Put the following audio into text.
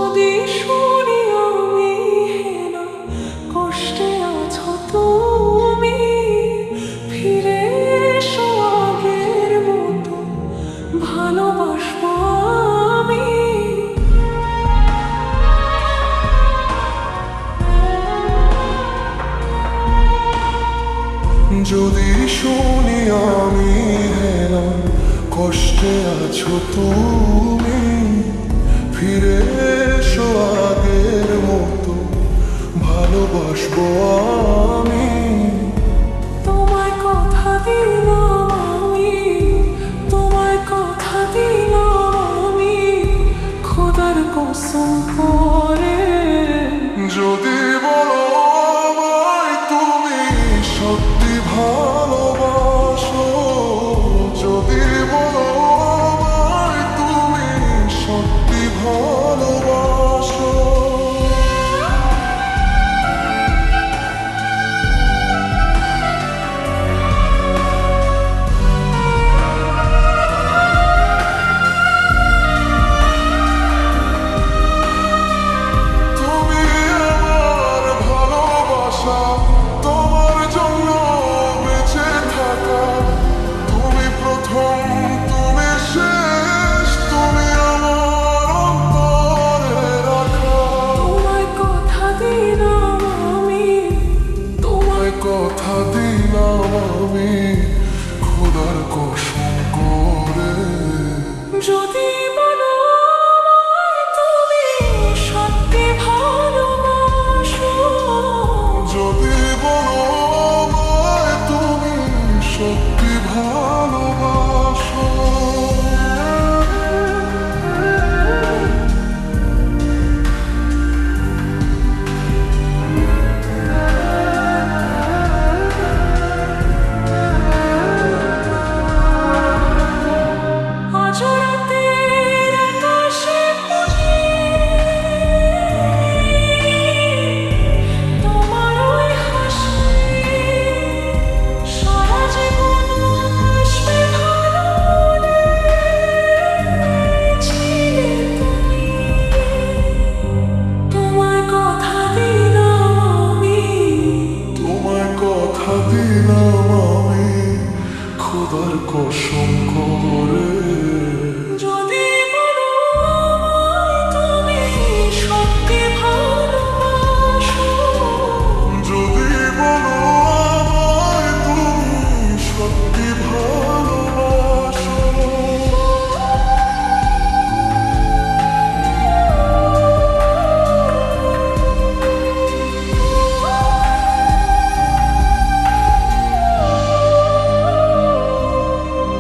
যদি শুনি আমি হেনা কষ্টে আছো তুমি, ফিরে এসো আগের মতো ভালোবাসবো আমি। যদি শুনি আমি হেনা কষ্টে আছো তুমি, ফিরে এসো আগের মতো ভালোবাসবো আমি। তোমায় কথা দিলাম আমি, তোমায় কথা দিলাম আমি, খোদার কসম করে। যদি বলো আমায় তুমি সত্যি ভালোবাসো, যদি বলো আমায় তুমি সত্যি ভালোবাসো, তুমি আমার ভালোবাসা, তোমার জন্য বেঁচে থাকা, তুমি প্রথম তুমি শেষ, তুমি আমার অন্তরে রাখা। তোমায় কথা দিলাম আমি, তোমায় কথা দিলাম আমি খোদার কসম করে। যদি বলো আমায় তুমি সত্যি ভালোবাসো, যদি বলো আমায় তুমি সত্যি ভালোবাসো, আজ রাতের আকাশে খুঁজি তোমার ওই হাসি, সারা জীবন আসবে ভালো ছিলে তুমি। তোমায় কথা দিলাম আমি, তোমায় কথা দিলাম আমি খোদার কসম করে।